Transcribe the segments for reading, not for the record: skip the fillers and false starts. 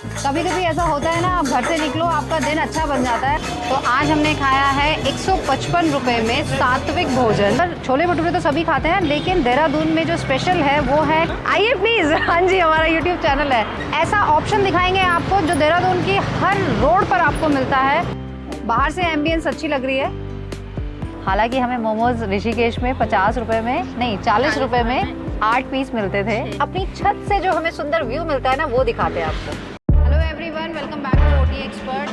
कभी कभी ऐसा होता है ना, आप घर से निकलो आपका दिन अच्छा बन जाता है। तो आज हमने खाया है 155 रुपए में सात्विक भोजन। पर छोले भटूरे तो सभी खाते हैं, लेकिन देहरादून में जो स्पेशल है वो है, आइए प्लीज। हाँ जी, हमारा यूट्यूब चैनल है। ऐसा ऑप्शन दिखाएंगे आपको जो देहरादून की हर रोड पर आपको मिलता है। बाहर से एम्बियंस अच्छी लग रही है। हालांकि हमें मोमोज ऋषिकेश में 50 रुपए में नहीं 40 रुपए में 8 पीस मिलते थे। अपनी छत से जो हमें सुंदर व्यू मिलता है ना, वो दिखाते हैं आपको। Hello everyone, welcome back to OT expert.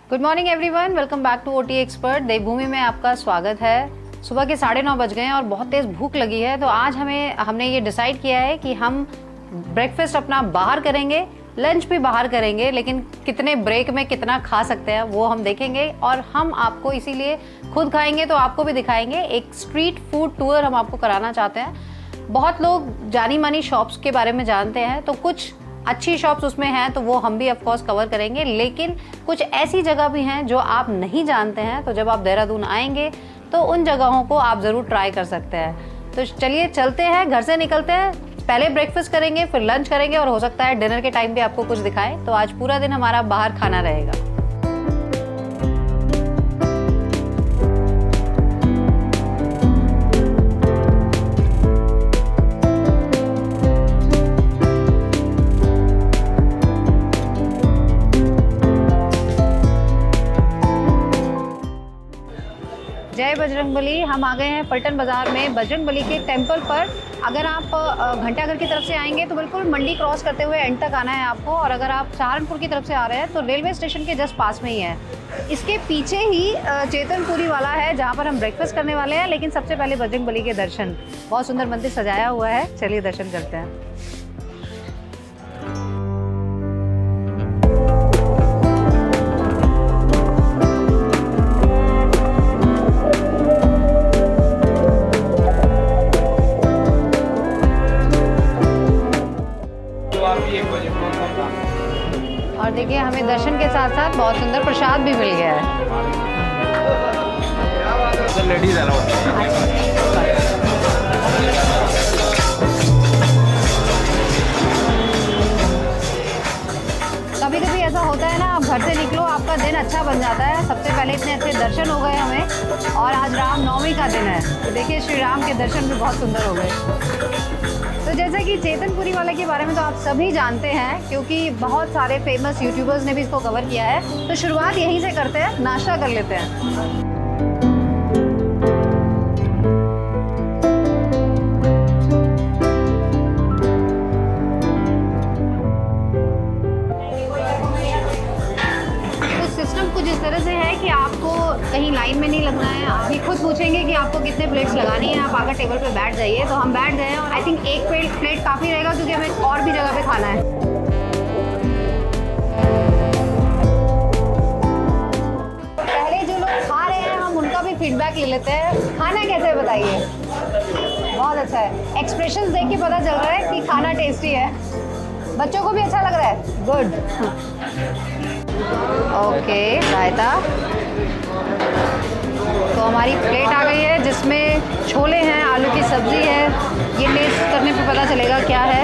Good morning everyone, welcome back to OT expert. देवभूमि में आपका स्वागत है। सुबह के 9:30 बज गए हैं और बहुत तेज़ भूख लगी है। तो आज हमने ये डिसाइड किया है कि हम ब्रेकफास्ट अपना बाहर करेंगे, लंच भी बाहर करेंगे, लेकिन कितने ब्रेक में कितना खा सकते हैं वो हम देखेंगे। और हम आपको इसीलिए खुद खाएंगे तो आपको भी दिखाएंगे। एक स्ट्रीट फूड टूर हम आपको कराना चाहते हैं। बहुत लोग जानी मानी शॉप्स के बारे में जानते हैं, तो कुछ अच्छी शॉप्स उसमें हैं तो वो हम भी ऑफ कोर्स कवर करेंगे, लेकिन कुछ ऐसी जगह भी हैं जो आप नहीं जानते हैं। तो जब आप देहरादून आएंगे तो उन जगहों को आप ज़रूर ट्राई कर सकते हैं। तो चलिए चलते हैं, घर से निकलते हैं। पहले ब्रेकफास्ट करेंगे, फिर लंच करेंगे और हो सकता है डिनर के टाइम भी आपको कुछ दिखाएं। तो आज पूरा दिन हमारा बाहर खाना रहेगा। जय बजरंगबली। हम आ गए हैं पलटन बाजार में बजरंगबली के टेंपल पर। अगर आप घंटाघर की तरफ से आएंगे तो बिल्कुल मंडी क्रॉस करते हुए एंड तक आना है आपको। और अगर आप सहारनपुर की तरफ से आ रहे हैं तो रेलवे स्टेशन के जस्ट पास में ही है। इसके पीछे ही चेतनपुरी वाला है जहाँ पर हम ब्रेकफास्ट करने वाले हैं। लेकिन सबसे पहले बजरंगबली के दर्शन। बहुत सुंदर मंदिर सजाया हुआ है, चलिए दर्शन करते हैं। और देखिए, हमें दर्शन के साथ साथ बहुत सुंदर प्रसाद भी मिल गया है। कभी कभी ऐसा होता है ना, आप घर से निकलो आपका दिन अच्छा बन जाता है। सबसे पहले इतने अच्छे दर्शन हो गए हमें, और आज रामनवमी का दिन है तो देखिए श्री राम के दर्शन भी बहुत सुंदर हो गए। तो जैसा कि चेतनपुरी वाले के बारे में तो आप सभी जानते हैं, क्योंकि बहुत सारे फेमस यूट्यूबर्स ने भी इसको कवर किया है। तो शुरुआत यहीं से करते हैं, नाश्ता कर लेते हैं। कुछ इस तरह से है कि आपको कहीं लाइन में नहीं लगना है। आप ही खुद पूछेंगे कि आपको कितने प्लेट्स लगानी है, आप आकर टेबल पे बैठ जाइए। तो हम बैठ गए और आई थिंक एक प्लेट काफ़ी रहेगा, क्योंकि हमें और भी जगह पे खाना है। पहले जो लोग खा रहे हैं हम उनका भी फीडबैक ले लेते हैं। खाना कैसे है बताइए? बहुत अच्छा है। एक्सप्रेशंस देख के पता चल रहा है कि खाना टेस्टी है। बच्चों को भी अच्छा लग रहा है, गुड। ओके, रायता। तो हमारी प्लेट आ गई है जिसमें छोले हैं, आलू की सब्जी है। ये टेस्ट करने पे पता चलेगा क्या है।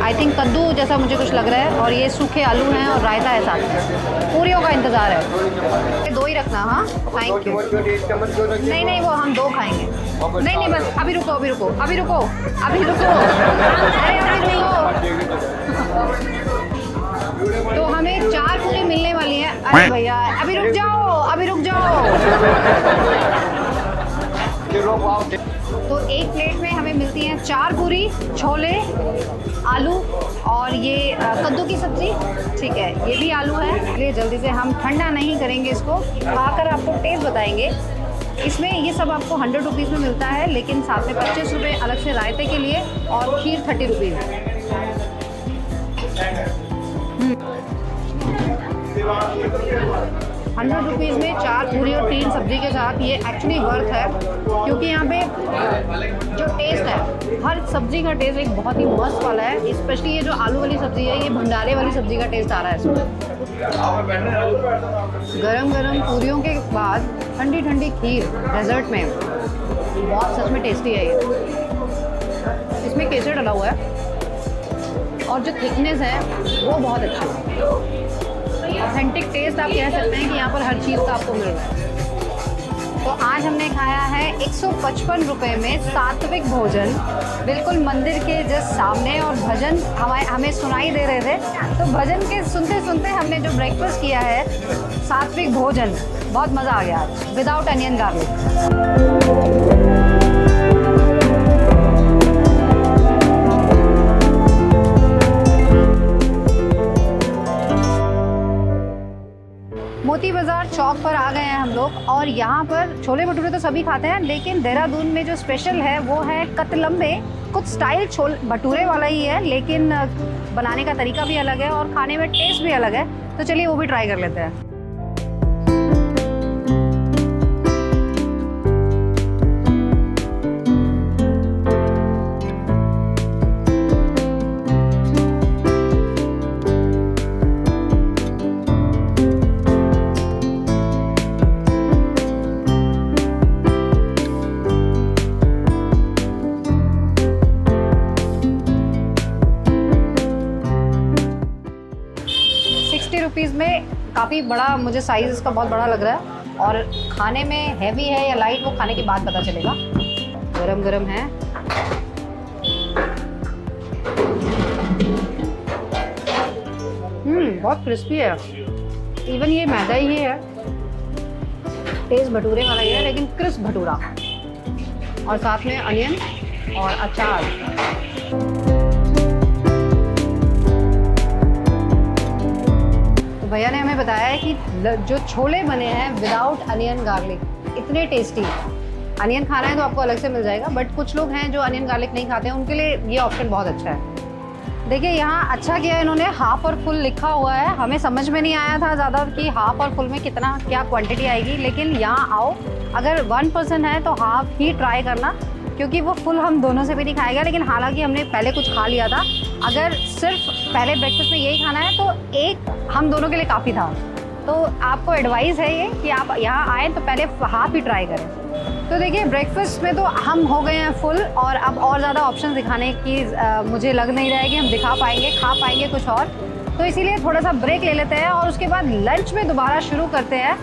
आई थिंक कद्दू जैसा मुझे कुछ लग रहा है। और ये सूखे आलू हैं और रायता है साथ में। पूरियों का इंतज़ार है। 2 ही रखना। हाँ, थैंक यू। नहीं, वो हम 2 खाएंगे। नहीं, बस अभी रुको। अरे अभी रुको। तो हमें 4 पूरी मिलने वाली हैं। अरे भैया अभी रुक जाओ। तो एक प्लेट में हमें मिलती हैं 4 पूरी, छोले, आलू और ये कद्दू की सब्जी। ठीक है, ये भी आलू है। इसलिए जल्दी से हम ठंडा नहीं करेंगे इसको, खाकर आपको टेस्ट बताएंगे। इसमें ये सब आपको 100 रुपीज़ में मिलता है, लेकिन साथ में 25 रुपये अलग से रायते के लिए और खीर 30 रुपीज़। 100 रुपीज़ में 4 पूरी और 3 सब्जी के साथ ये एक्चुअली वर्थ है, क्योंकि यहाँ पे जो टेस्ट है, हर सब्जी का टेस्ट एक बहुत ही मस्त वाला है। स्पेशली ये जो आलू वाली सब्जी है, ये भंडारे वाली सब्जी का टेस्ट आ रहा है इसमें। गरम गरम पूरियों के बाद ठंडी ठंडी खीर डेजर्ट में, बहुत सच में टेस्टी है ये। इसमें केसर डला हुआ है और जो थिकनेस है वो बहुत अच्छा है। ऑथेंटिक टेस्ट आप कह सकते हैं कि यहाँ पर हर चीज़ का आपको मिल रहा है। तो आज हमने खाया है 155 रुपये में सात्विक भोजन, बिल्कुल मंदिर के जस्ट सामने, और भजन हमें सुनाई दे रहे थे, तो भजन के सुनते सुनते हमने जो ब्रेकफास्ट किया है सात्विक भोजन, बहुत मज़ा आ गया आज, विदाउट अनियन गार्लिक। मोती बाजार चौक पर आ गए हैं हम लोग, और यहाँ पर छोले भटूरे तो सभी खाते हैं, लेकिन देहरादून में जो स्पेशल है वो है कतलम्बे। कुछ स्टाइल छोले भटूरे वाला ही है, लेकिन बनाने का तरीका भी अलग है और खाने में टेस्ट भी अलग है। तो चलिए वो भी ट्राई कर लेते हैं। ₹60 में काफ़ी बड़ा, मुझे साइज़ इसका बहुत बड़ा लग रहा है, और खाने में हैवी है या लाइट वो खाने के बाद पता चलेगा। गरम गरम है। बहुत क्रिस्पी है। इवन ये मैदा ही है, टेस्ट भटूरे वाला ही है, लेकिन क्रिस्प भटूरा, और साथ में अनियन और अचार। भैया ने हमें बताया है कि जो छोले बने हैं विदाउट अनियन गार्लिक, इतने टेस्टी। अनियन खाना है तो आपको अलग से मिल जाएगा, बट कुछ लोग हैं जो अनियन गार्लिक नहीं खाते हैं, उनके लिए ये ऑप्शन बहुत अच्छा है। देखिए यहाँ अच्छा किया इन्होंने, हाफ और फुल लिखा हुआ है। हमें समझ में नहीं आया था ज़्यादा कि हाफ और फुल में कितना क्या क्वांटिटी आएगी, लेकिन यहाँ आओ, अगर 1 पर्सन है तो हाफ ही ट्राई करना, क्योंकि वो फुल हम दोनों से भी नहीं खाएगा। लेकिन हालांकि हमने पहले कुछ खा लिया था, अगर सिर्फ पहले ब्रेकफास्ट में यही खाना है तो एक हम दोनों के लिए काफ़ी था। तो आपको एडवाइस है ये कि आप यहाँ आएँ तो पहले हाफ ही ट्राई करें। तो देखिए ब्रेकफास्ट में तो हम हो गए हैं फुल, और अब और ज़्यादा ऑप्शन दिखाने की मुझे लग नहीं रहा है कि हम दिखा पाएंगे, खा पाएंगे कुछ और, तो इसीलिए थोड़ा सा ब्रेक ले लेते हैं और उसके बाद लंच में दोबारा शुरू करते हैं।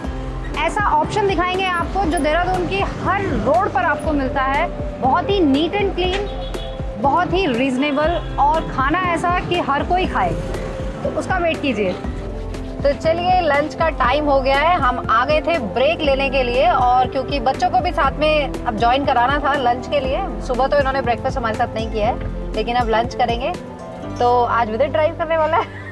ऐसा ऑप्शन दिखाएंगे आपको जो देहरादून की हर रोड पर आपको मिलता है, बहुत ही नीट एंड क्लीन, बहुत ही रीजनेबल, और खाना ऐसा कि हर कोई खाए, तो उसका वेट कीजिए। तो चलिए लंच का टाइम हो गया है, हम आ गए थे ब्रेक लेने के लिए, और क्योंकि बच्चों को भी साथ में अब ज्वाइन कराना था लंच के लिए। सुबह तो इन्होंने ब्रेकफास्ट हमारे साथ नहीं किया है, लेकिन अब लंच करेंगे, तो आज विदित ड्राइव करने वाला है।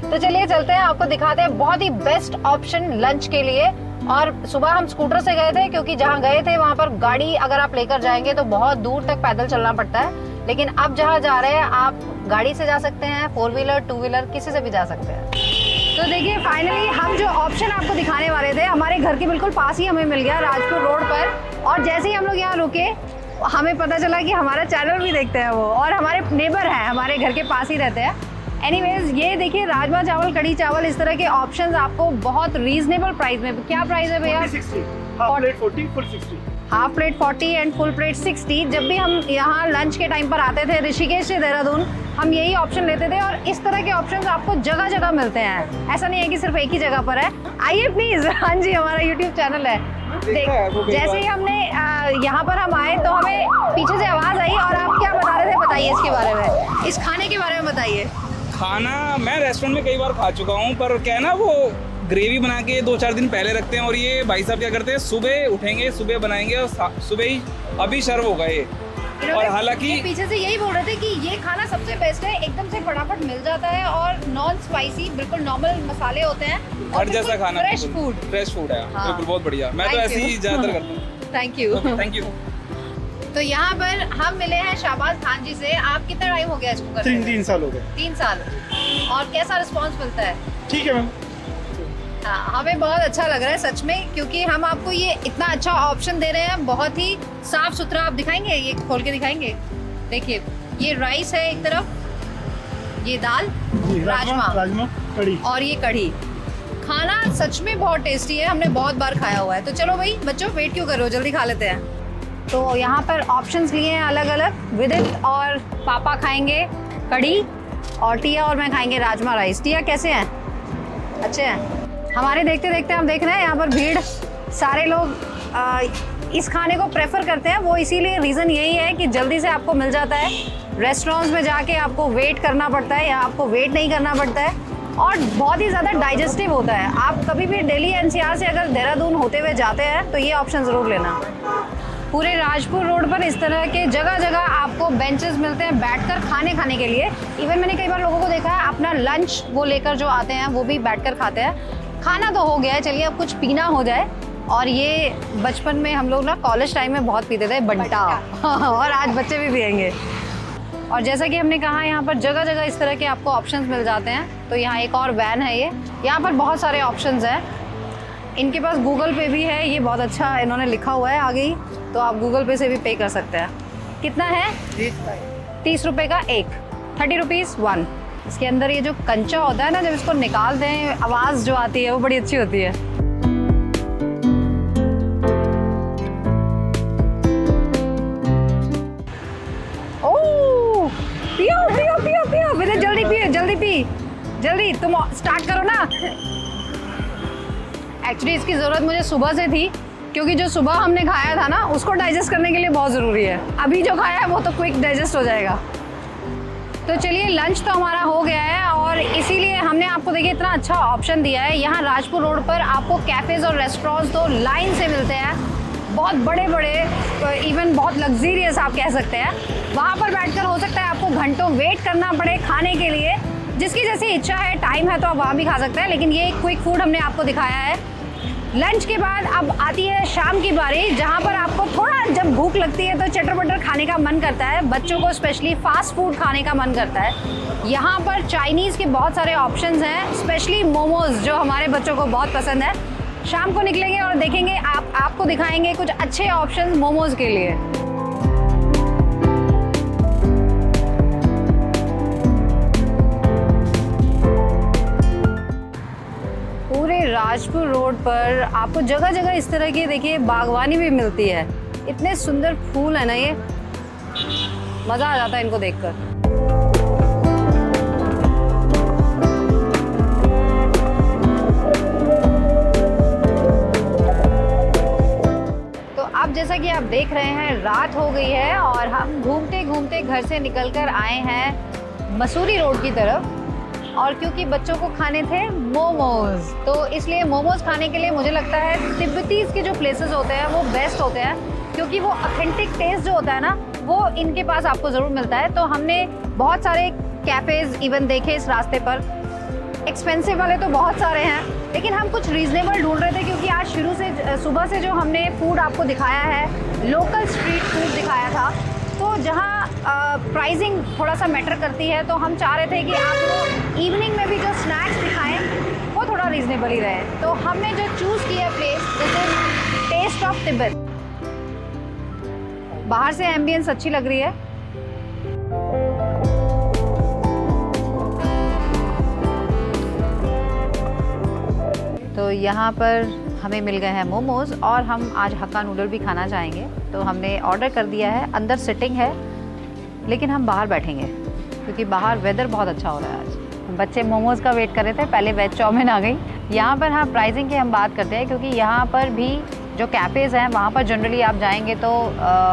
तो चलिए चलते हैं, आपको दिखाते हैं बहुत ही बेस्ट ऑप्शन लंच के लिए। और सुबह हम स्कूटर से गए थे, क्योंकि जहाँ गए थे वहाँ पर गाड़ी अगर आप लेकर जाएंगे तो बहुत दूर तक पैदल चलना पड़ता है, लेकिन अब जहाँ जा रहे हैं आप गाड़ी से जा सकते हैं, 4 व्हीलर 2 व्हीलर किसी से भी जा सकते हैं। तो देखिए फाइनली हम जो ऑप्शन आपको दिखाने वाले थे हमारे घर के बिल्कुल पास ही हमें मिल गया, राजपुर रोड पर। और जैसे ही हम लोग यहाँ रुके, हमें पता चला कि हमारा चैनल भी देखते हैं वो, और हमारे नेबर हैं, हमारे घर के पास ही रहते हैं। एनीवेज ये देखिए राजमा चावल, कड़ी चावल, इस तरह के ऑप्शंस आपको बहुत रीजनेबल प्राइस में। क्या प्राइस है भैया? 60, half plate 40, full 60। Half plate 40 and full plate 60। जब भी हम यहाँ लंच के टाइम पर आते थे ऋषिकेश से देहरादून, हम यही ऑप्शन लेते थे, और इस तरह के ऑप्शंस आपको जगह जगह मिलते हैं, ऐसा नहीं है कि सिर्फ एक ही जगह पर है। आइए प्लीज। हाँ जी, हमारा यूट्यूब चैनल है। जैसे ही हमने यहाँ पर हम आए तो हमें पीछे से आवाज आई, और आप क्या बता रहे थे, बताइए इसके बारे में, इस खाने के बारे में बताइए। खाना मैं रेस्टोरेंट में कई बार खा चुका हूँ, पर क्या है ना, वो ग्रेवी बना के 2-4 दिन पहले रखते हैं, और ये भाई साहब क्या करते हैं, सुबह उठेंगे, सुबह बनाएंगे और सुबह ही अभी सर्व होगा ये। और हालांकि पीछे से यही बोल रहे थे कि ये खाना सबसे बेस्ट है, एकदम से फटाफट मिल जाता है, और नॉन स्पाइसी, बिल्कुल नॉर्मल मसाले होते हैं, घर जैसा खाना, फ्रेश फूड है। हाँ। बिल्कुल बहुत बढ़िया, मैं तो ऐसे ही ज्यादातर करता हूँ। Thank you. तो यहाँ पर हम मिले हैं शाहबाज खान जी से। आप कितना टाइम हो गया इसको करते? 3 साल हो गए। 3 साल। और कैसा रिस्पांस मिलता है? ठीक है मैम। हाँ, हमें बहुत अच्छा लग रहा है सच में, क्योंकि हम आपको ये इतना अच्छा ऑप्शन दे रहे हैं, बहुत ही साफ सुथरा। आप दिखाएंगे, ये खोल के दिखाएंगे। देखिए ये राइस है एक तरफ, ये दाल, राजमा कढ़ी और ये कढ़ी। खाना सच में बहुत टेस्टी है, हमने बहुत बार खाया हुआ है। तो चलो भाई बच्चों, वेट क्यों कर रहे हो, जल्दी खा लेते हैं। तो यहाँ पर ऑप्शंस लिए हैं अलग अलग। विदित और पापा खाएंगे कढ़ी और टिया और मैं खाएंगे राजमा राइस। टिया कैसे हैं? अच्छे हैं। हमारे देखते देखते हम देख रहे हैं यहाँ पर भीड़, सारे लोग इस खाने को प्रेफर करते हैं। वो इसीलिए रीज़न यही है कि जल्दी से आपको मिल जाता है। रेस्टोरेंट्स में जाके आपको वेट करना पड़ता है, या आपको वेट नहीं करना पड़ता है, और बहुत ही ज़्यादा डाइजेस्टिव होता है। आप कभी भी दिल्ली एनसीआर से अगर देहरादून होते हुए जाते हैं तो ये ऑप्शन ज़रूर लेना। पूरे राजपुर रोड पर इस तरह के जगह जगह आपको बेंचेस मिलते हैं बैठकर खाने के लिए। इवन मैंने कई बार लोगों को देखा है अपना लंच वो लेकर जो आते हैं वो भी बैठकर खाते हैं। खाना तो हो गया है, चलिए अब कुछ पीना हो जाए। और ये बचपन में हम लोग ना कॉलेज टाइम में बहुत पीते थे बंटा और आज बच्चे भी पियेंगे। और जैसा कि हमने कहा, यहाँ पर जगह जगह इस तरह के आपको ऑप्शंस मिल जाते हैं। तो यहाँ एक और वैन है, ये यहाँ पर बहुत सारे ऑप्शंस हैं। इनके पास गूगल पे भी है, ये बहुत अच्छा इन्होंने लिखा हुआ है आगे ही, तो आप गूगल पे से भी पे कर सकते हैं। कितना है? 30 रुपये का एक, 30 रुपीज़ 1। इसके अंदर ये जो कंचा होता है ना, जब इसको निकालते हैं आवाज़ जो आती है वो बड़ी अच्छी होती है। ओह, पियो पियो पियो पियो, मेरे जल्दी पियो, जल्दी पी, जल्दी तुम स्टार्ट करो ना। एक्चुअली इसकी ज़रूरत मुझे सुबह से थी, क्योंकि जो सुबह हमने खाया था ना उसको डाइजेस्ट करने के लिए बहुत ज़रूरी है। अभी जो खाया है वो तो क्विक डाइजेस्ट हो जाएगा। तो चलिए, लंच तो हमारा हो गया है और इसीलिए हमने आपको देखिए इतना अच्छा ऑप्शन दिया है। यहाँ राजपुर रोड पर आपको कैफ़ेज़ और रेस्टोरेंट्स तो लाइन से मिलते हैं, बहुत बड़े बड़े, इवन बहुत लग्जीरियस आप कह सकते हैं। वहाँ पर बैठकर हो सकता है आपको घंटों वेट करना पड़े खाने के लिए। जिसकी जैसी इच्छा है, टाइम है तो आप वहाँ भी खा सकते हैं, लेकिन ये क्विक फूड हमने आपको दिखाया है। लंच के बाद अब आती है शाम की बारी, जहाँ पर आपको थोड़ा जब भूख लगती है तो चटर पटर खाने का मन करता है। बच्चों को स्पेशली फास्ट फूड खाने का मन करता है। यहाँ पर चाइनीज़ के बहुत सारे ऑप्शंस हैं, स्पेशली मोमोज जो हमारे बच्चों को बहुत पसंद है। शाम को निकलेंगे और देखेंगे, आपको दिखाएंगे कुछ अच्छे ऑप्शंस मोमोज के लिए। पूरे राजपुर रोड पर आपको जगह जगह इस तरह की देखिए बागवानी भी मिलती है। इतने सुंदर फूल है ना, ये मज़ा आ जाता है इनको देखकर। तो अब जैसा कि आप देख रहे हैं, रात हो गई है और हम घूमते घूमते घर से निकलकर आए हैं मसूरी रोड की तरफ। और क्योंकि बच्चों को खाने थे मोमोज, तो इसलिए मोमोज खाने के लिए मुझे लगता है तिब्बतीज़ के जो प्लेसेस होते हैं वो बेस्ट होते हैं, क्योंकि वो ऑथेंटिक टेस्ट जो होता है ना वो इनके पास आपको ज़रूर मिलता है। तो हमने बहुत सारे कैफ़ेज़ इवन देखे इस रास्ते पर। एक्सपेंसिव वाले तो बहुत सारे हैं, लेकिन हम कुछ रीज़नेबल ढूंढ रहे थे, क्योंकि आज शुरू से सुबह से जो हमने फूड आपको दिखाया है, लोकल स्ट्रीट फूड दिखाया था, तो जहाँ प्राइसिंग थोड़ा सा मैटर करती है, तो हम चाह रहे थे कि आप लोग इवनिंग में भी जो स्नैक्स दिखाएं वो थोड़ा रीजनेबल ही रहे। तो हमने जो चूज़ किया प्लेस, जैसे टेस्ट ऑफ तिब्बत। बाहर से एम्बियंस अच्छी लग रही है। तो यहाँ पर हमें मिल गए हैं मोमोज और हम आज हक्का नूडल भी खाना चाहेंगे, तो हमने ऑर्डर कर दिया है। अंदर सिटिंग है, लेकिन हम बाहर बैठेंगे क्योंकि बाहर वेदर बहुत अच्छा हो रहा है आज। बच्चे मोमोज का वेट कर रहे थे, पहले वेज चाउमीन आ गई। यहाँ पर हाँ, प्राइसिंग की हम बात करते हैं, क्योंकि यहाँ पर भी जो कैफ़ेज़ हैं वहाँ पर जनरली आप जाएंगे तो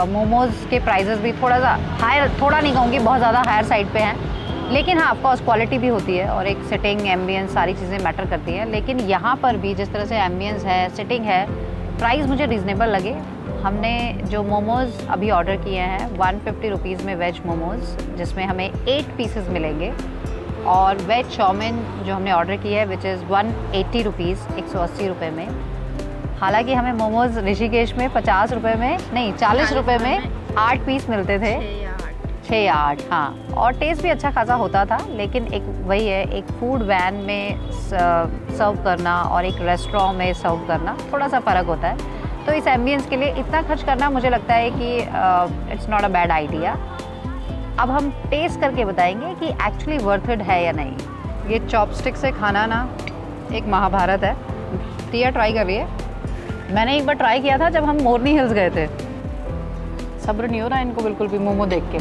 मोमोज़ के प्राइजेस भी थोड़ा सा हायर, थोड़ा नहीं कहूँगी बहुत ज़्यादा हायर साइड पे हैं, लेकिन हाँ ऑफकोर्स क्वालिटी भी होती है और एक सिटिंग, एम्बियंस, सारी चीज़ें मैटर करती हैं। लेकिन यहाँ पर भी जिस तरह से एम्बियंस है, सिटिंग है, प्राइस मुझे रीज़नेबल लगे। हमने जो मोमोज़ अभी ऑर्डर किए हैं 150 रुपीज़ में वेज मोमोज़, जिसमें हमें 8 पीसेस मिलेंगे, और वेज चाउमीन जो हमने ऑर्डर किया है विच इज़ 180 रुपीज़, 180 रुपये में। हालांकि हमें मोमोज़ ऋषिकेश में 50 रुपये में नहीं, 40 रुपये में 8 पीस मिलते थे, 6 या 8, हाँ। और टेस्ट भी अच्छा खासा होता था, लेकिन एक वही है, एक फूड वैन में सर्व करना और एक रेस्टोरेंट में सर्व करना थोड़ा सा फ़र्क होता है। तो इस एम्बियंस के लिए इतना खर्च करना मुझे लगता है कि it's not a bad idea. अब हम टेस्ट करके बताएंगे कि एक्चुअली वर्थ इट है या नहीं। ये चॉपस्टिक से खाना ना एक महाभारत है। तिया ट्राई कर रही है। मैंने एक बार ट्राई किया था जब हम मोरनी हिल्स गए थे। सब्र नहीं हो रहा इनको बिल्कुल भी मोमो देख के।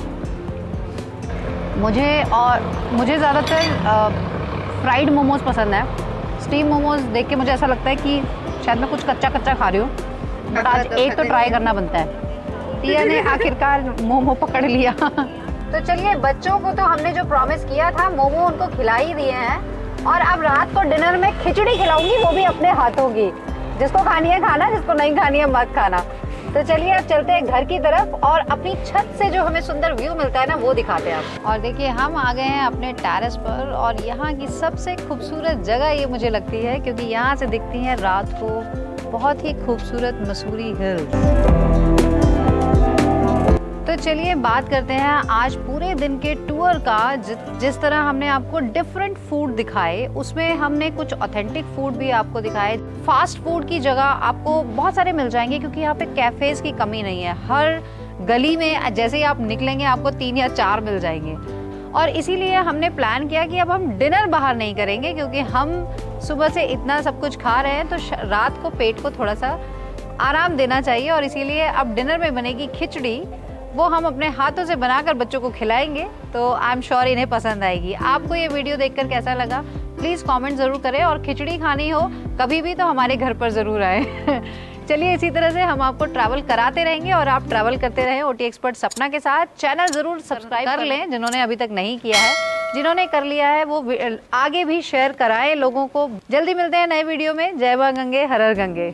मुझे ज़्यादातर फ्राइड मोमोज पसंद है। स्टीम मोमोज देख के मुझे ऐसा लगता है कि शायद मैं कुछ कच्चा कच्चा खा रही हूँ, बट आज एक तो ट्राई करना बनता है। तिया ने आखिरकार मोमो पकड़ लिया। तो चलिए, बच्चों को तो हमने जो प्रॉमिस किया था मोमो उनको खिला ही दिए हैं, और अब रात को डिनर में खिचड़ी खिलाऊंगी, वो भी अपने हाथों की। जिसको खानी है खाना, जिसको नहीं खानी है मत खाना। तो चलिए अब चलते हैं घर की तरफ और अपनी छत से जो हमें सुंदर व्यू मिलता है ना वो दिखाते हैं आप। और देखिए हम आ गए हैं अपने टेरेस पर, और यहाँ की सबसे खूबसूरत जगह ये मुझे लगती है क्योंकि यहाँ से दिखती हैं रात को बहुत ही खूबसूरत मसूरी हिल्स। तो चलिए बात करते हैं आज पूरे दिन के टूर का। जिस तरह हमने आपको डिफरेंट फूड दिखाए, उसमें हमने कुछ ऑथेंटिक फूड भी आपको दिखाए। फास्ट फूड की जगह आपको बहुत सारे मिल जाएंगे क्योंकि यहाँ पे कैफेज की कमी नहीं है। हर गली में जैसे ही आप निकलेंगे आपको 3 या 4 मिल जाएंगे। और इसीलिए हमने प्लान किया कि अब हम डिनर बाहर नहीं करेंगे, क्योंकि हम सुबह से इतना सब कुछ खा रहे हैं तो रात को पेट को थोड़ा सा आराम देना चाहिए। और इसीलिए अब डिनर में बनेगी खिचड़ी, वो हम अपने हाथों से बनाकर बच्चों को खिलाएंगे। तो आई एम श्योर इन्हें पसंद आएगी। आपको ये वीडियो देखकर कैसा लगा प्लीज़ कमेंट ज़रूर करें, और खिचड़ी खानी हो कभी भी तो हमारे घर पर ज़रूर आए। चलिए इसी तरह से हम आपको ट्रैवल कराते रहेंगे और आप ट्रैवल करते रहें ओटी एक्सपर्ट सपना के साथ। चैनल ज़रूर सब्सक्राइब कर लें जिन्होंने अभी तक नहीं किया है। जिन्होंने कर लिया है वो आगे भी शेयर कराएं लोगों को। जल्दी मिलते हैं नए वीडियो में। जय मां गंगे, हर हर गंगे।